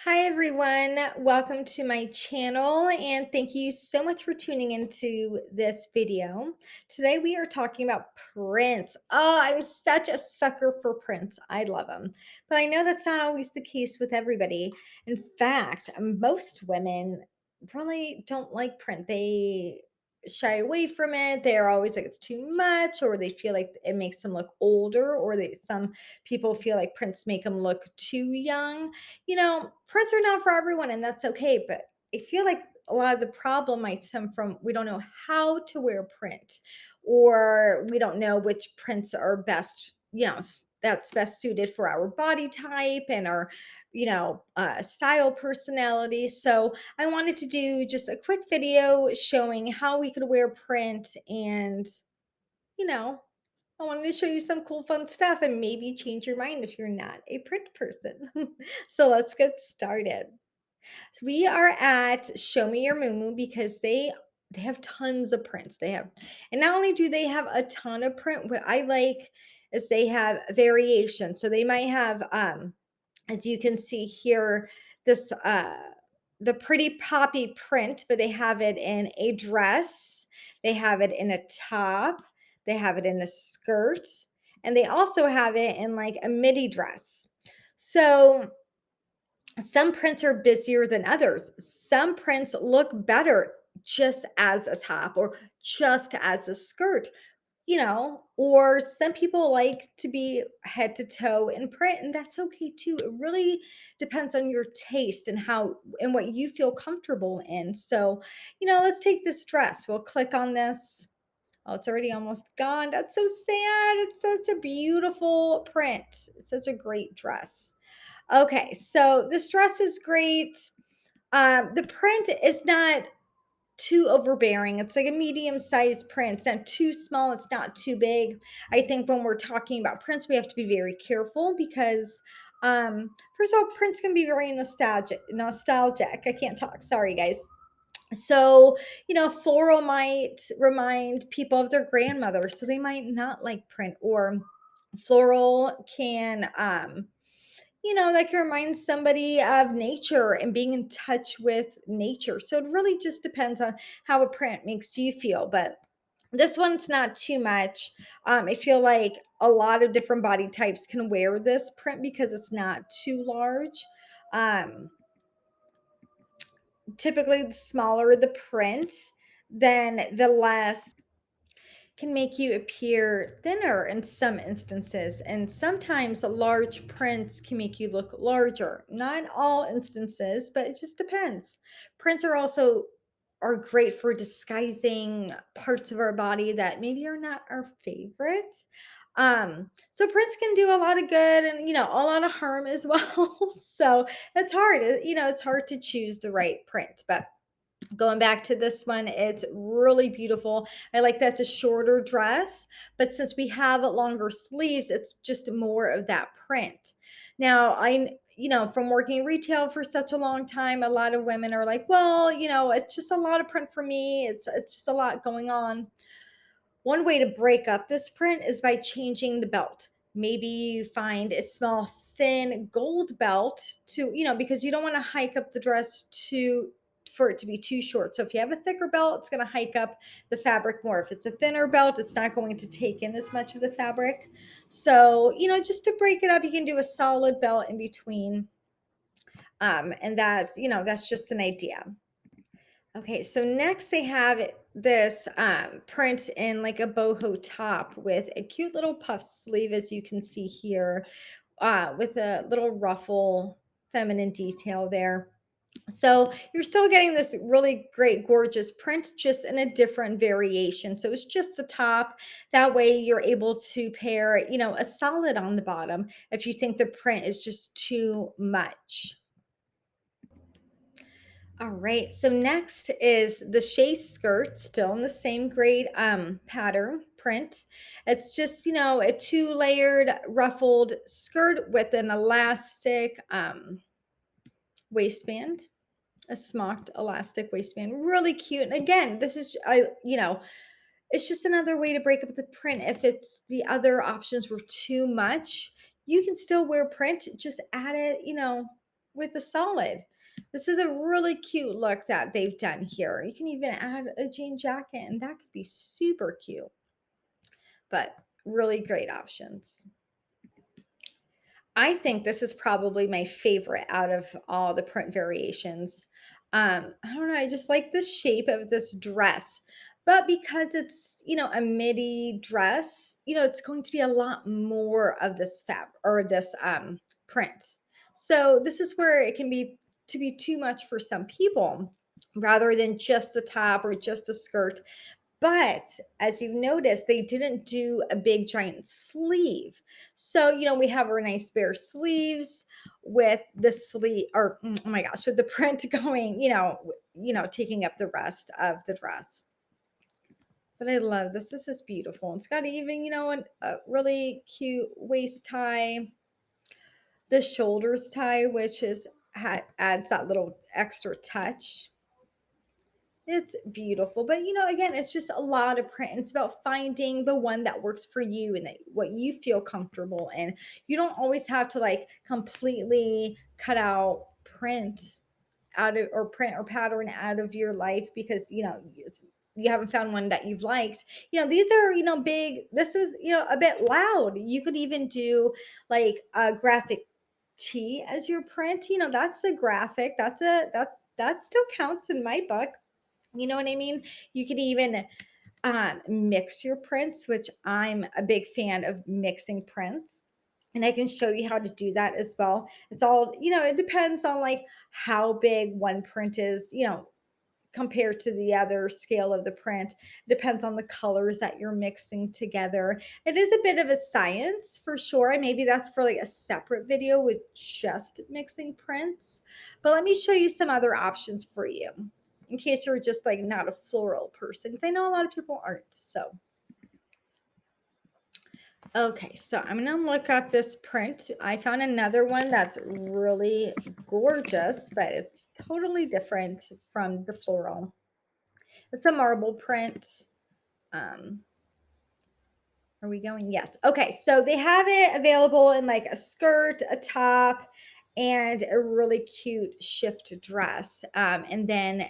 Hi, everyone. Welcome to my channel, and thank you so much for tuning into this video. Today, we are talking about prints. Oh, I'm such a sucker for prints. I love them. But I know that's not always the case with everybody. In fact, most women really don't like print. They shy away from it. They're always like it's too much, or they feel like it makes them look older, or some people feel like prints make them look too young. Prints are not for everyone, and that's okay. But I feel like a lot of the problem might stem from we don't know how to wear print, or we don't know which prints are best, that's best suited for our body type and our, style personality. So I wanted to do just a quick video showing how we could wear print and, you know, I wanted to show you some cool, fun stuff and maybe change your mind if you're not a print person. So let's get started. So we are at Show Me Your Moo because they have tons of prints. And not only do they have a ton of print, what I like is they have variation. So they might have, as you can see here, this the pretty poppy print, but they have it in a dress, they have it in a top, they have it in a skirt, and they also have it in like a midi dress. So some prints are busier than others. Some prints look better just as a top or just as a skirt, or some people like to be head to toe in print, and that's okay too. It really depends on your taste and how and what you feel comfortable in. So, let's take this dress. We'll click on this. Oh, it's already almost gone. That's so sad. It's such a beautiful print. It's such a great dress. Okay, so this dress is great. The print is not too overbearing. It's like a medium-sized print. It's not too small, it's not too big. I think when we're talking about prints, we have to be very careful because first of all, prints can be very nostalgic. I can't talk. Sorry, guys. So, floral might remind people of their grandmother, so they might not like print, or floral can that can remind somebody of nature and being in touch with nature. So it really just depends on how a print makes you feel. But this one's not too much. I feel like a lot of different body types can wear this print because it's not too large. Um, Typically, the smaller the print, then the less can make you appear thinner in some instances, and sometimes large prints can make you look larger. Not all instances, but it just depends. Prints are great for disguising parts of our body that maybe are not our favorites. So prints can do a lot of good and a lot of harm as well. So it's hard. It's hard to choose the right print, but going back to this one, it's really beautiful. I like that's a shorter dress, but since we have longer sleeves, it's just more of that print. Now, from working retail for such a long time, a lot of women are like, well, it's just a lot of print for me. It's just a lot going on. One way to break up this print is by changing the belt. Maybe you find a small, thin gold belt because you don't want to hike up the dress too for it to be too short. So if you have a thicker belt, it's going to hike up the fabric more. If it's a thinner belt, it's not going to take in as much of the fabric. So, just to break it up, you can do a solid belt in between. And that's just an idea. Okay, so next they have this print in like a boho top with a cute little puff sleeve, as you can see here, with a little ruffle, feminine detail there. So you're still getting this really great, gorgeous print, just in a different variation. So it's just the top. That way you're able to pair, a solid on the bottom if you think the print is just too much. All right, so next is the Shae Skirt, still in the same grade pattern print. It's just, a two-layered ruffled skirt with an elastic waistband, a smocked elastic waistband. Really cute. And again, this is, it's just another way to break up the print. If it's the other options were too much, you can still wear print, just add it, with a solid. This is a really cute look that they've done here. You can even add a jean jacket and that could be super cute, but really great options. I think this is probably my favorite out of all the print variations. I don't know, I just like the shape of this dress. But because it's, a midi dress, it's going to be a lot more of this fab or this print. So this is where it can be to be too much for some people rather than just the top or just the skirt. But as you've noticed, they didn't do a big giant sleeve. So, we have our nice bare sleeves with the sleeve or oh my gosh, with the print going, taking up the rest of the dress. But I love this. This is beautiful. It's got even, a really cute waist tie, the shoulders tie, which adds that little extra touch. It's beautiful, but again, it's just a lot of print. It's about finding the one that works for you and that what you feel comfortable in. You don't always have to like completely cut out print out of or print or pattern out of your life because you haven't found one that you've liked. These are big. This was a bit loud. You could even do like a graphic tee as your print. That's a graphic. That still counts in my book. You know what I mean? You could even mix your prints, which I'm a big fan of mixing prints. And I can show you how to do that as well. It's all, it depends on like how big one print is, compared to the other scale of the print. It depends on the colors that you're mixing together. It is a bit of a science for sure. And maybe that's for like a separate video with just mixing prints. But let me show you some other options for you in case you're just like not a floral person, because I know a lot of people aren't. So, okay, so I'm gonna look up this print. I found another one that's really gorgeous, but it's totally different from the floral. It's a marble print. Um, Are we going? Yes. Okay. So they have it available in like a skirt, a top, and a really cute shift dress. And then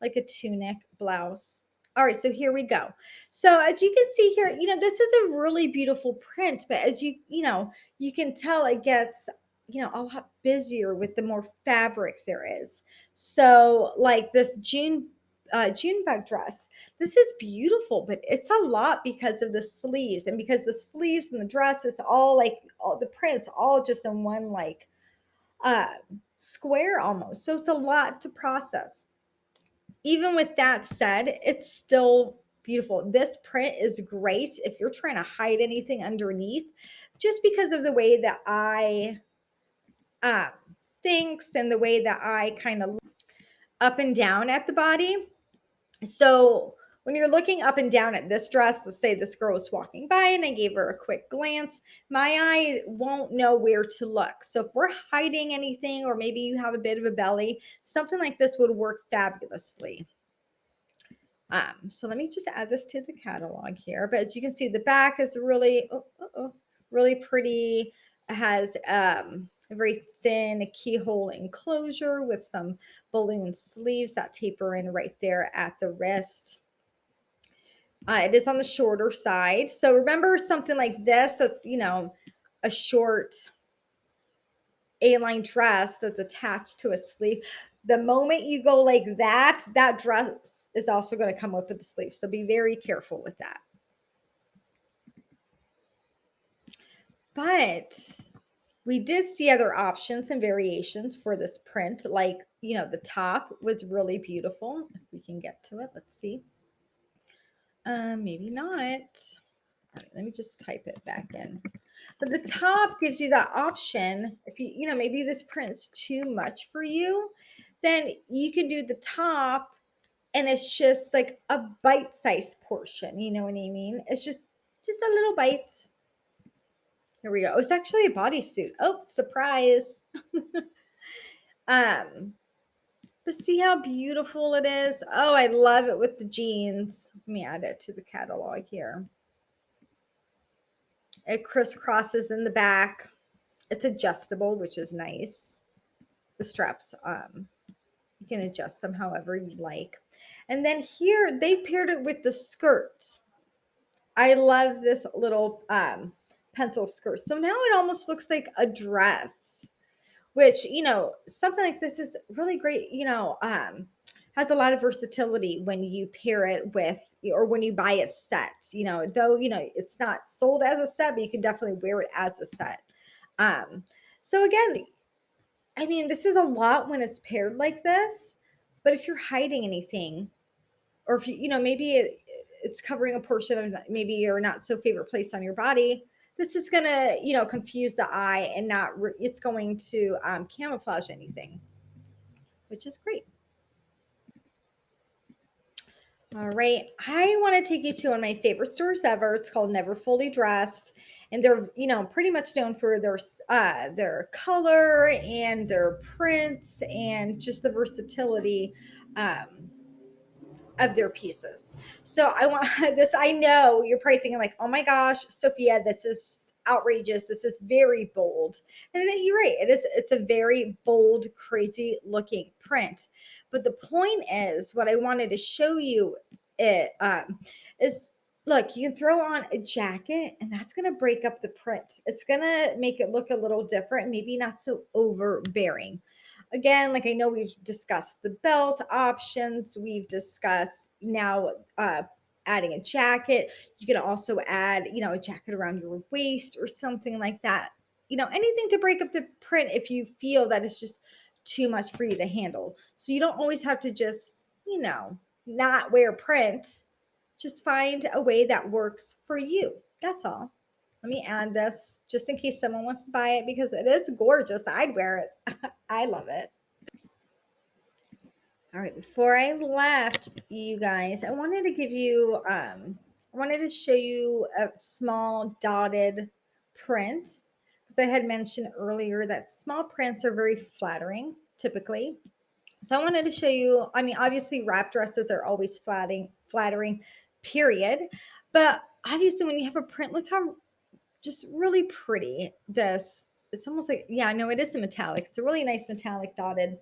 like a tunic blouse. All right, so here we go. So as you can see here, this is a really beautiful print, but as you can tell it gets, a lot busier with the more fabric there is. So like this Junebug dress, this is beautiful, but it's a lot because of the sleeves and because the sleeves and the dress, it's all like all the prints, all just in one like uh square almost. So it's a lot to process. Even with that said, it's still beautiful. This print is great if you're trying to hide anything underneath, just because of the way that I um thinks and the way that I kind of up and down at the body. So when you're looking up and down at this dress, let's say this girl was walking by and I gave her a quick glance, my eye won't know where to look. So if we're hiding anything, or maybe you have a bit of a belly, something like this would work fabulously. So let me just add this to the catalog here. But as you can see, the back is really, really pretty. It has a very thin keyhole enclosure with some balloon sleeves that taper in right there at the wrist. It is on the shorter side. So remember something like this that's, a short A-line dress that's attached to a sleeve. The moment you go like that, that dress is also going to come up with the sleeve. So be very careful with that. But we did see other options and variations for this print. Like, the top was really beautiful. If we can get to it, let's see. Maybe not. All right, let me just type it back in. But the top gives you that option. If maybe this print's too much for you, then you can do the top and it's just like a bite-sized portion. You know what I mean? It's just a little bite. Here we go. Oh, it's actually a bodysuit. Oh, surprise. um, but see how beautiful it is? Oh, I love it with the jeans. Let me add it to the catalog here. It crisscrosses in the back. It's adjustable, which is nice. the straps. You can adjust them however you like. And then here they paired it with the skirts. I love this little pencil skirt. So now it almost looks like a dress, which, something like this is really great, has a lot of versatility when you pair it with, or when you buy a set, though, it's not sold as a set, but you can definitely wear it as a set. So again, I mean, this is a lot when it's paired like this, but if you're hiding anything, or if maybe it's covering a portion of maybe your not so favorite place on your body, this is gonna, confuse the eye and not, it's going to camouflage anything, which is great. All right, I want to take you to one of my favorite stores ever. It's called Never Fully Dressed, and they're, pretty much known for their color and their prints and just the versatility um, of their pieces. So I want this. I know you're probably thinking like, oh my gosh, Sophia, this is outrageous. This is very bold. And you're right. It is. It's a very bold, crazy looking print. But the point is, what I wanted to show you it is, look, you can throw on a jacket and that's going to break up the print. It's going to make it look a little different, maybe not so overbearing. Again, like I know we've discussed the belt options, we've discussed now adding a jacket. You can also add, a jacket around your waist or something like that. Anything to break up the print if you feel that it's just too much for you to handle. So you don't always have to just, not wear print. Just find a way that works for you. That's all. Let me add this just in case someone wants to buy it because it is gorgeous. I'd wear it. I love it. All right, before I left, you guys, I wanted to give you, I wanted to show you a small dotted print because I had mentioned earlier that small prints are very flattering typically. So I wanted to show you, I mean, obviously wrap dresses are always flattering, period. But obviously when you have a print, look how just really pretty it's almost like, yeah, no, it is a metallic. It's a really nice metallic dotted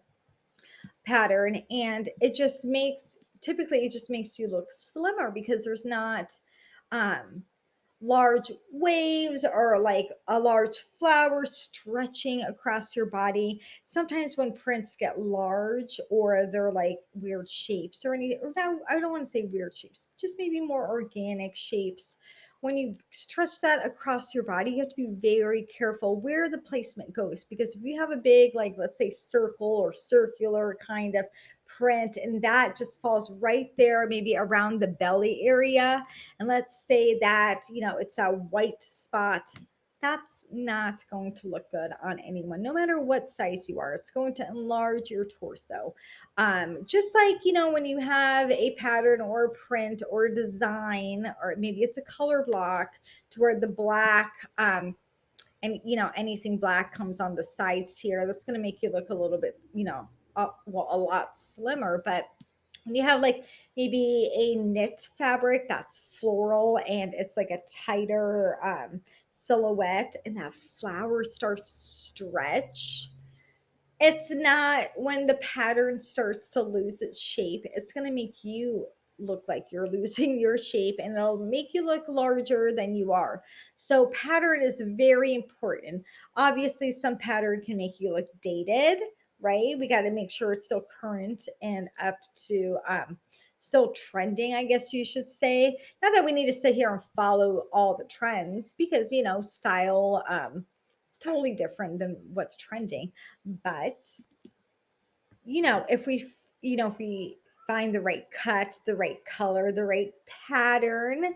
pattern, and it just makes you look slimmer because there's not um large waves or like a large flower stretching across your body. Sometimes when prints get large or they're like weird shapes or any, or no, I don't want to say weird shapes, just maybe more organic shapes. When you stretch that across your body, you have to be very careful where the placement goes, because if you have a big, like, let's say circle or circular kind of print and that just falls right there, maybe around the belly area, and let's say that, it's a white spot, that's not going to look good on anyone, no matter what size you are. It's going to enlarge your torso. Just like, when you have a pattern or a print or a design, or maybe it's a color block to where the black, and anything black comes on the sides here, that's going to make you look a little bit, a lot slimmer. But when you have like maybe a knit fabric that's floral and it's like a tighter silhouette, and that flower starts to stretch, it's not, when the pattern starts to lose its shape, it's going to make you look like you're losing your shape, and it'll make you look larger than you are. So pattern is very important. Obviously, some pattern can make you look dated, right? We got to make sure it's still current and up to still trending, I guess you should say. Not that we need to sit here and follow all the trends, because style it's totally different than what's trending. But if we find the right cut, the right color, the right pattern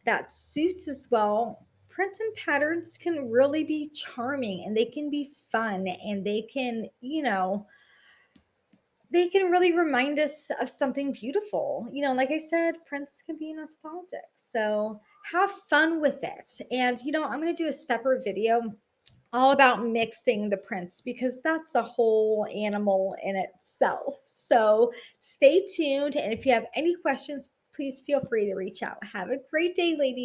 that suits us well, prints and patterns can really be charming, and they can be fun, and they can really remind us of something beautiful. Like I said, prints can be nostalgic. So have fun with it. And I'm going to do a separate video all about mixing the prints, because that's a whole animal in itself. So stay tuned. And if you have any questions, please feel free to reach out. Have a great day, ladies.